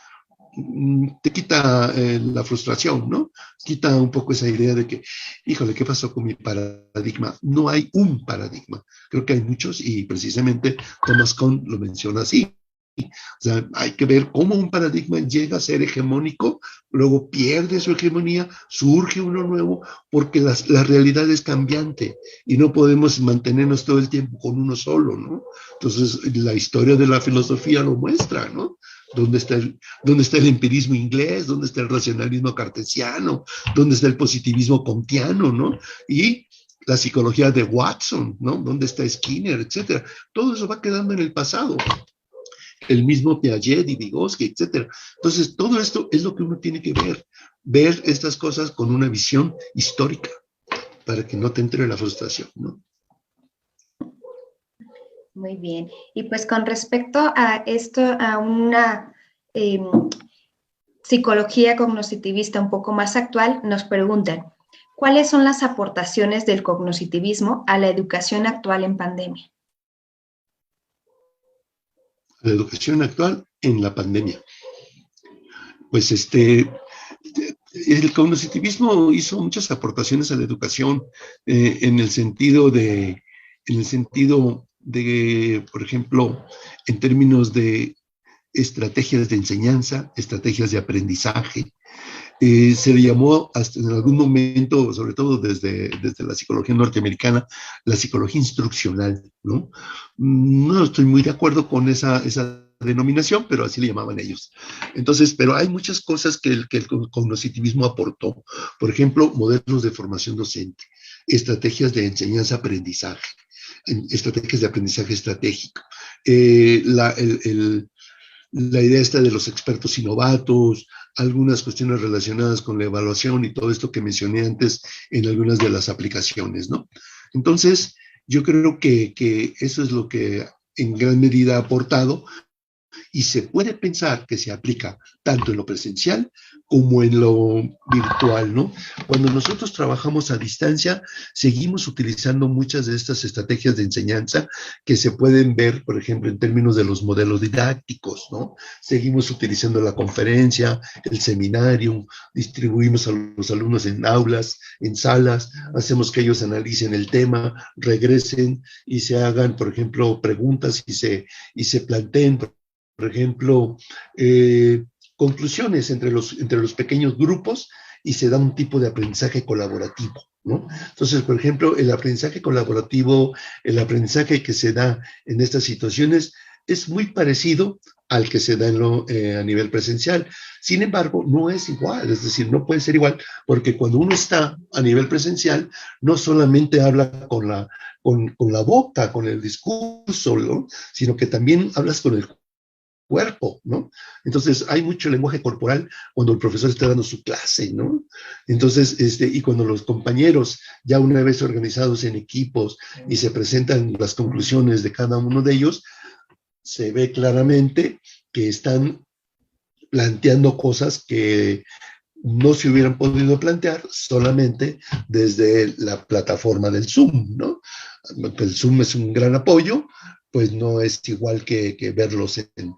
Speaker 3: te quita la frustración, ¿no? Quita un poco esa idea de que, híjole, ¿qué pasó con mi paradigma? No hay un paradigma. Creo que hay muchos y precisamente Thomas Kuhn lo menciona así. O sea, hay que ver cómo un paradigma llega a ser hegemónico, luego pierde su hegemonía, surge uno nuevo, porque la realidad es cambiante y no podemos mantenernos todo el tiempo con uno solo, ¿no? Entonces, la historia de la filosofía lo muestra, ¿no? ¿Dónde está el empirismo inglés? ¿Dónde está el racionalismo cartesiano? ¿Dónde está el positivismo kantiano, ¿no? Y la psicología de Watson, ¿no? ¿Dónde está Skinner, etcétera? Todo eso va quedando en el pasado. El mismo Piaget y Vygotsky, etcétera. Entonces, todo esto es lo que uno tiene que ver estas cosas con una visión histórica, para que no te entre la frustración, ¿no?
Speaker 2: Muy bien. Y pues con respecto a esto, a una psicología cognitivista un poco más actual, nos preguntan, ¿cuáles son las aportaciones del cognoscitivismo a la educación actual en pandemia?
Speaker 3: La educación actual en la pandemia. Pues el cognoscitivismo hizo muchas aportaciones a la educación en el sentido de, por ejemplo, en términos de estrategias de enseñanza, estrategias de aprendizaje. Se le llamó hasta en algún momento, sobre todo desde la psicología norteamericana, la psicología instruccional, ¿no? No estoy muy de acuerdo con esa denominación, pero así le llamaban ellos. Entonces, pero hay muchas cosas que el cognoscitivismo aportó. Por ejemplo, modelos de formación docente, estrategias de enseñanza-aprendizaje, estrategias de aprendizaje estratégico, la idea esta de los expertos y novatos, algunas cuestiones relacionadas con la evaluación y todo esto que mencioné antes en algunas de las aplicaciones, ¿no? Entonces, yo creo que eso es lo que en gran medida ha aportado y se puede pensar que se aplica tanto en lo presencial como en lo virtual, ¿no? Cuando nosotros trabajamos a distancia, seguimos utilizando muchas de estas estrategias de enseñanza que se pueden ver, por ejemplo, en términos de los modelos didácticos, ¿no? Seguimos utilizando la conferencia, el seminario, distribuimos a los alumnos en aulas, en salas, hacemos que ellos analicen el tema, regresen y se hagan, por ejemplo, preguntas y se planteen, por ejemplo, conclusiones entre los pequeños grupos y se da un tipo de aprendizaje colaborativo, ¿no? Entonces, por ejemplo, el aprendizaje colaborativo, el aprendizaje que se da en estas situaciones es muy parecido al que se da a nivel presencial. Sin embargo, no es igual, es decir, no puede ser igual, porque cuando uno está a nivel presencial, no solamente habla con la boca, con el discurso, ¿no? Sino que también hablas con el cuerpo, ¿no? Entonces, hay mucho lenguaje corporal cuando el profesor está dando su clase, ¿no? Entonces, y cuando los compañeros, ya una vez organizados en equipos y se presentan las conclusiones de cada uno de ellos, se ve claramente que están planteando cosas que no se hubieran podido plantear solamente desde la plataforma del Zoom, ¿no? El Zoom es un gran apoyo, pues no es igual que verlos en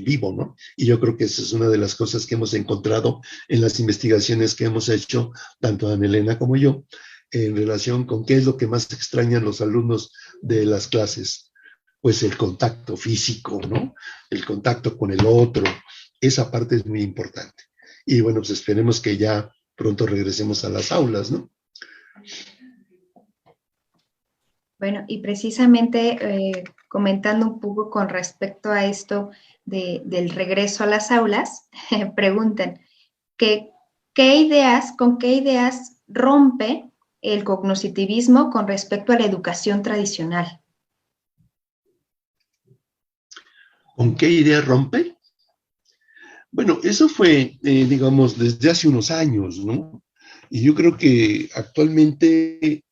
Speaker 3: vivo, ¿no? Y yo creo que esa es una de las cosas que hemos encontrado en las investigaciones que hemos hecho, tanto Ana Elena como yo, en relación con qué es lo que más extrañan los alumnos de las clases. Pues el contacto físico, ¿no? El contacto con el otro. Esa parte es muy importante. Y bueno, pues esperemos que ya pronto regresemos a las aulas, ¿no?
Speaker 2: Bueno, y precisamente comentando un poco con respecto a esto del regreso a las aulas, preguntan, ¿con qué ideas rompe el cognoscitivismo con respecto a la educación tradicional?
Speaker 3: ¿Con qué idea rompe? Bueno, eso fue, digamos, desde hace unos años, ¿no? Y yo creo que actualmente,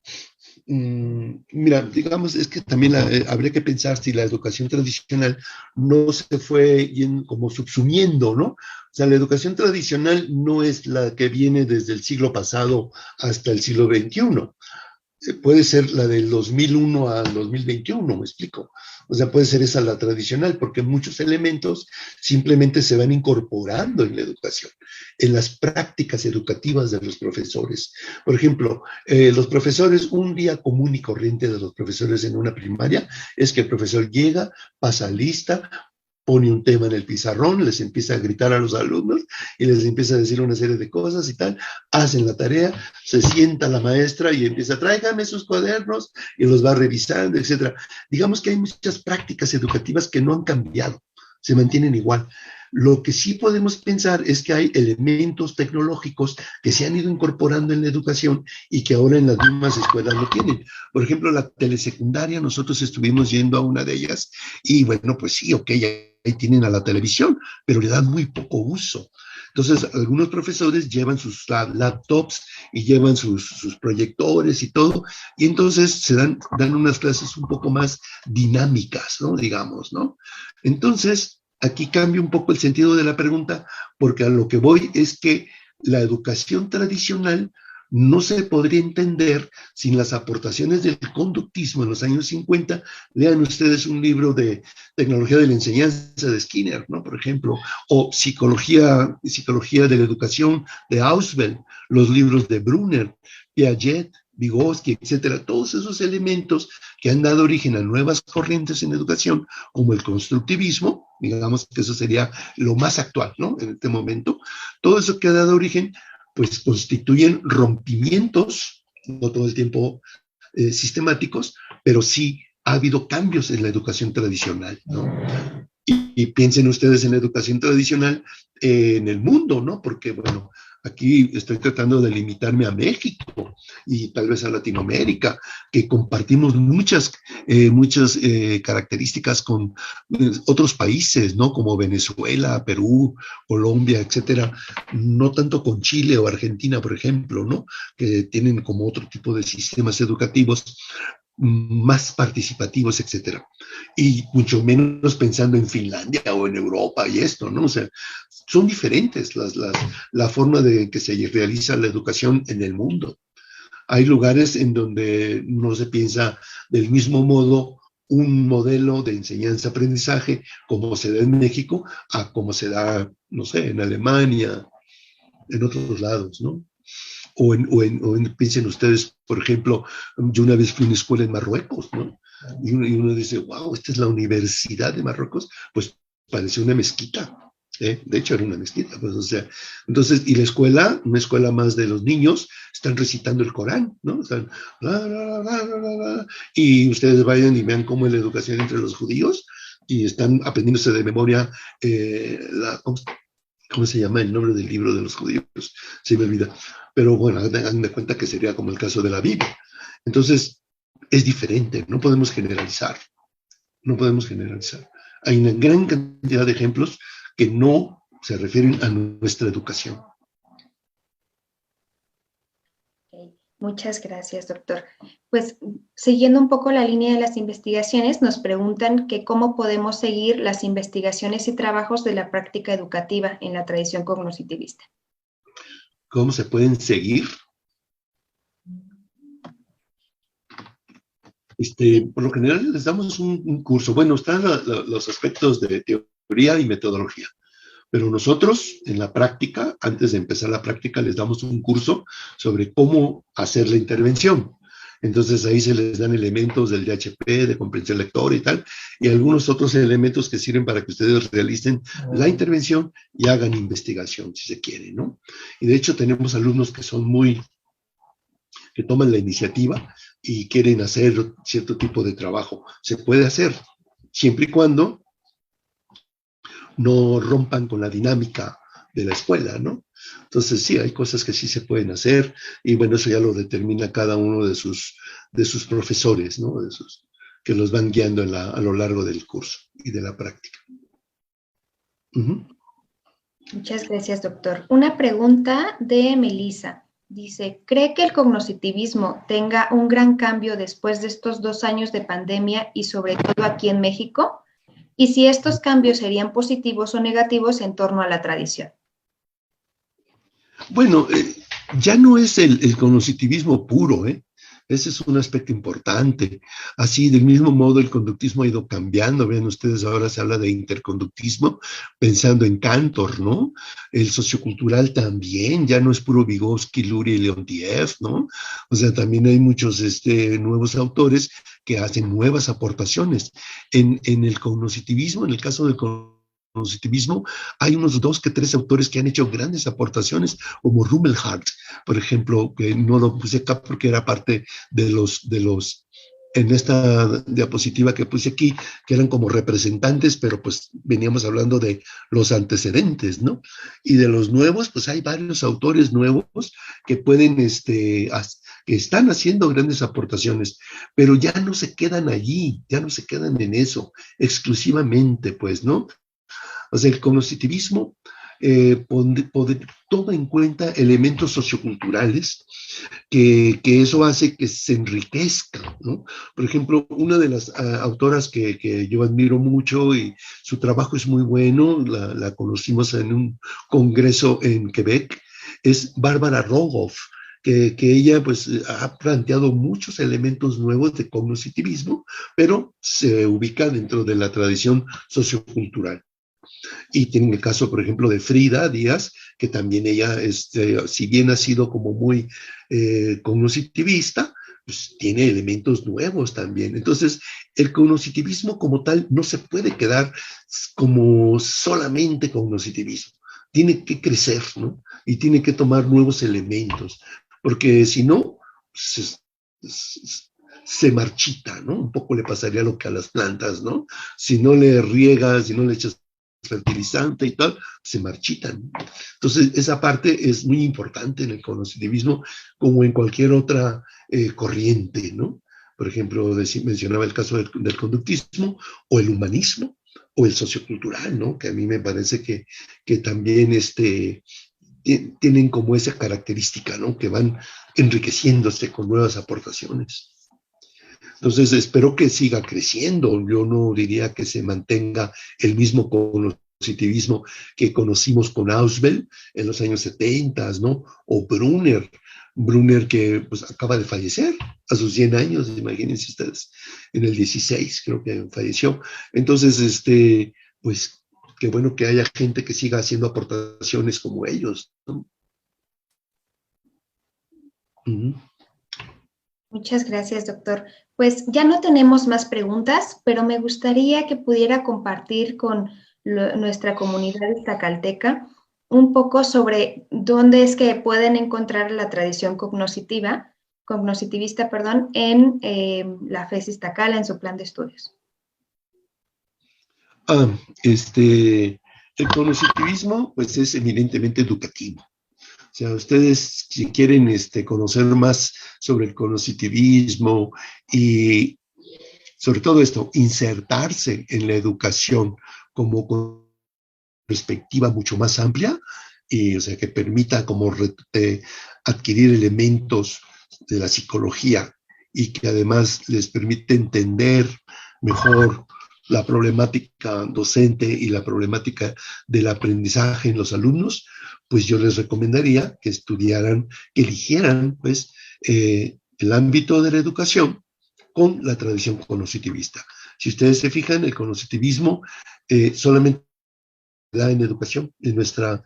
Speaker 3: mira, digamos, es que también habría que pensar si la educación tradicional no se fue como subsumiendo, ¿no? O sea, la educación tradicional no es la que viene desde el siglo pasado hasta el siglo XXI. Puede ser la del 2001 al 2021, me explico. O sea, puede ser esa la tradicional, porque muchos elementos simplemente se van incorporando en la educación, en las prácticas educativas de los profesores. Por ejemplo, los profesores, un día común y corriente de los profesores en una primaria es que el profesor llega, pasa lista, pone un tema en el pizarrón, les empieza a gritar a los alumnos y les empieza a decir una serie de cosas y tal, hacen la tarea, se sienta la maestra y empieza, tráigame sus cuadernos y los va revisando, etcétera. Digamos que hay muchas prácticas educativas que no han cambiado, se mantienen igual. Lo que sí podemos pensar es que hay elementos tecnológicos que se han ido incorporando en la educación y que ahora en las mismas escuelas lo tienen. Por ejemplo, la telesecundaria, nosotros estuvimos yendo a una de ellas y bueno, pues sí, ok, ahí tienen a la televisión, pero le dan muy poco uso. Entonces, algunos profesores llevan sus laptops y llevan sus proyectores y todo, y entonces se dan unas clases un poco más dinámicas, ¿no? Digamos, ¿no? Entonces, aquí cambia un poco el sentido de la pregunta, porque a lo que voy es que la educación tradicional no se podría entender sin las aportaciones del conductismo en los años 50. Lean ustedes un libro de tecnología de la enseñanza de Skinner, ¿no? Por ejemplo, o psicología de la educación de Ausubel, los libros de Brunner, Piaget, Vygotsky, etcétera, todos esos elementos que han dado origen a nuevas corrientes en educación, como el constructivismo, digamos que eso sería lo más actual, ¿no? En este momento, todo eso que ha dado origen, pues constituyen rompimientos, no todo el tiempo sistemáticos, pero sí ha habido cambios en la educación tradicional, ¿no? Y piensen ustedes en la educación tradicional en el mundo, ¿no? Porque, bueno, aquí estoy tratando de limitarme a México y tal vez a Latinoamérica, que compartimos muchas características con otros países, ¿no? Como Venezuela, Perú, Colombia, etcétera. No tanto con Chile o Argentina, por ejemplo, ¿no? Que tienen como otro tipo de sistemas educativos más participativos, etcétera. Y mucho menos pensando en Finlandia o en Europa y esto, ¿no? O sea, son diferentes la forma de que se realiza la educación en el mundo. Hay lugares en donde no se piensa del mismo modo un modelo de enseñanza-aprendizaje como se da en México a como se da, no sé, en Alemania, en otros lados, ¿no? Piensen ustedes, por ejemplo, yo una vez fui a una escuela en Marruecos, ¿no? Y uno dice, wow, esta es la Universidad de Marruecos, pues parecía una mezquita. De hecho, era una mezquita, pues, o sea, entonces, y la escuela, una escuela más de los niños, están recitando el Corán, ¿no? Están, y ustedes vayan y vean cómo es la educación entre los judíos, y están aprendiéndose de memoria ¿cómo se llama el nombre del libro de los judíos? Se me olvida. Pero bueno, hagan de cuenta que sería como el caso de la Biblia. Entonces, es diferente, no podemos generalizar. No podemos generalizar. Hay una gran cantidad de ejemplos que no se refieren a nuestra educación.
Speaker 2: Muchas gracias, doctor. Pues siguiendo un poco la línea de las investigaciones, nos preguntan que cómo podemos seguir las investigaciones y trabajos de la práctica educativa en la tradición cognoscitivista.
Speaker 3: ¿Cómo se pueden seguir? Por lo general les damos un curso. Bueno, están los aspectos de teoría y metodología. Pero nosotros, en la práctica, antes de empezar la práctica, les damos un curso sobre cómo hacer la intervención. Entonces ahí se les dan elementos del DHP, de comprensión lectora y tal, y algunos otros elementos que sirven para que ustedes realicen la intervención y hagan investigación, si se quiere, ¿no? Y de hecho tenemos alumnos que son que toman la iniciativa y quieren hacer cierto tipo de trabajo. Se puede hacer, siempre y cuando no rompan con la dinámica de la escuela, ¿no? Entonces sí, hay cosas que sí se pueden hacer y bueno, eso ya lo determina cada uno de sus profesores, ¿no? Que los van guiando a lo largo del curso y de la práctica.
Speaker 2: Muchas gracias, doctor. Una pregunta de Melissa. Dice, ¿cree que el cognoscitivismo tenga un gran cambio después de estos 2 años de pandemia y sobre todo aquí en México? Y si estos cambios serían positivos o negativos en torno a la tradición.
Speaker 3: Bueno, ya no es el cognoscitivismo puro, ¿eh? Ese es un aspecto importante. Así, del mismo modo, el conductismo ha ido cambiando. Vean ustedes, ahora se habla de interconductismo, pensando en Cantor, ¿no? El sociocultural también, ya no es puro Vygotsky, Luria y Leontiev, ¿no? O sea, también hay muchos nuevos autores que hacen nuevas aportaciones. En el cognoscitivismo, en el caso del cognoscitivismo, hay unos 2 que 3 autores que han hecho grandes aportaciones, como Rumelhart, por ejemplo, que no lo puse acá porque era parte de los en esta diapositiva que puse aquí, que eran como representantes, pero pues veníamos hablando de los antecedentes, ¿no? Y de los nuevos, pues hay varios autores nuevos que pueden, que están haciendo grandes aportaciones, pero ya no se quedan allí, ya no se quedan en eso, exclusivamente, pues, ¿no? O sea, el cognoscitivismo toma en cuenta elementos socioculturales que eso hace que se enriquezca, ¿no? Por ejemplo, una de las autoras que yo admiro mucho y su trabajo es muy bueno, la conocimos en un congreso en Quebec, es Bárbara Rogoff, que ella pues ha planteado muchos elementos nuevos de cognoscitivismo, pero se ubica dentro de la tradición sociocultural. Y tienen el caso, por ejemplo, de Frida Díaz, que también ella, si bien ha sido como muy cognoscitivista, pues tiene elementos nuevos también. Entonces, el cognoscitivismo como tal no se puede quedar como solamente cognoscitivismo. Tiene que crecer, ¿no? Y tiene que tomar nuevos elementos, porque si no, se marchita, ¿no? Un poco le pasaría lo que a las plantas, ¿no? Si no le riegas, si no le echas fertilizante y tal, se marchitan. Entonces, esa parte es muy importante en el cognoscitivismo, como en cualquier otra corriente, ¿no? Por ejemplo, mencionaba el caso del conductismo o el humanismo o el sociocultural, ¿no? Que a mí me parece que también tienen como esa característica, ¿no? Que van enriqueciéndose con nuevas aportaciones. Entonces, espero que siga creciendo. Yo no diría que se mantenga el mismo cognitivismo que conocimos con Ausubel en los años 70, ¿no? O Brunner que pues acaba de fallecer a sus 100 años, imagínense ustedes, en el 16 creo que falleció. Entonces, pues qué bueno que haya gente que siga haciendo aportaciones como ellos, ¿no?
Speaker 2: Muchas gracias, doctor. Pues ya no tenemos más preguntas, pero me gustaría que pudiera compartir con nuestra comunidad iztacalteca un poco sobre dónde es que pueden encontrar la tradición cognoscitivista, en la FES Iztacala, en su plan de estudios.
Speaker 3: El cognitivismo pues es eminentemente educativo. O sea, ustedes si quieren conocer más sobre el cognitivismo y sobre todo esto, insertarse en la educación como con perspectiva mucho más amplia, y o sea, que permita como adquirir elementos de la psicología y que además les permite entender mejor la problemática docente y la problemática del aprendizaje en los alumnos, pues yo les recomendaría que estudiaran, que eligieran pues el ámbito de la educación con la tradición cognitivista. Si ustedes se fijan, el cognitivismo solamente da en educación, en nuestro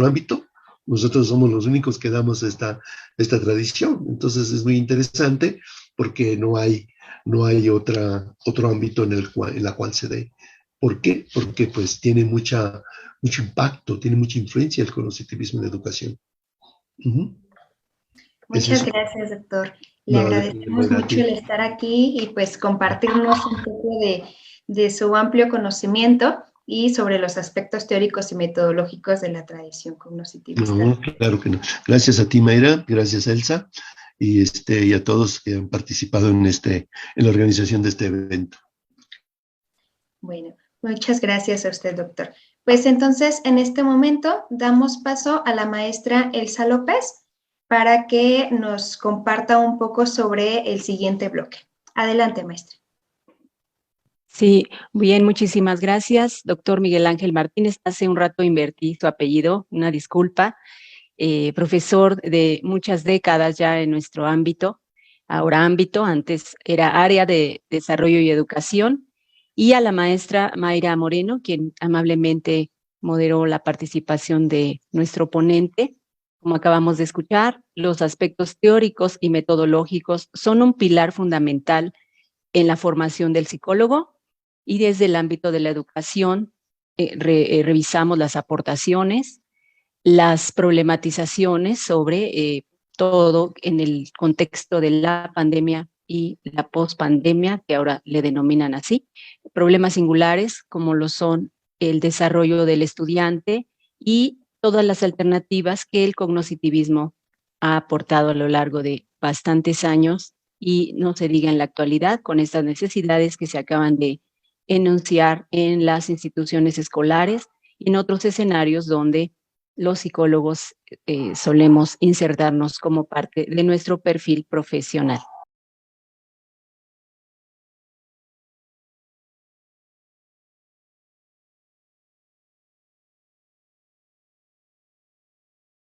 Speaker 3: ámbito. Nosotros somos los únicos que damos esta tradición. Entonces es muy interesante porque no hay otro ámbito en la cual se dé. ¿Por qué? Porque pues tiene mucho impacto, tiene mucha influencia el cognitivismo en la educación.
Speaker 2: Muchas gracias, doctor. Le agradecemos mucho el estar aquí y pues compartirnos un poco de su amplio conocimiento y sobre los aspectos teóricos y metodológicos de la tradición cognitivista.
Speaker 3: No, claro que no. Gracias a ti, Mayra, gracias, Elsa, y a todos que han participado en la organización de este evento.
Speaker 2: Bueno, muchas gracias a usted, doctor. Pues entonces, en este momento, damos paso a la maestra Elsa López para que nos comparta un poco sobre el siguiente bloque. Adelante, maestra.
Speaker 1: Sí, bien, muchísimas gracias, doctor Miguel Ángel Martínez. Hace un rato invertí su apellido, una disculpa. Profesor de muchas décadas ya en nuestro ámbito, ahora ámbito, antes era área de desarrollo y educación, y a la maestra Mayra Moreno, quien amablemente moderó la participación de nuestro ponente. Como acabamos de escuchar, los aspectos teóricos y metodológicos son un pilar fundamental en la formación del psicólogo, y desde el ámbito de la educación revisamos las aportaciones, las problematizaciones sobre todo en el contexto de la pandemia y la pospandemia, que ahora le denominan así, problemas singulares como lo son el desarrollo del estudiante y todas las alternativas que el cognitivismo ha aportado a lo largo de bastantes años y no se diga en la actualidad con estas necesidades que se acaban de enunciar en las instituciones escolares y en otros escenarios donde los psicólogos solemos insertarnos como parte de nuestro perfil profesional.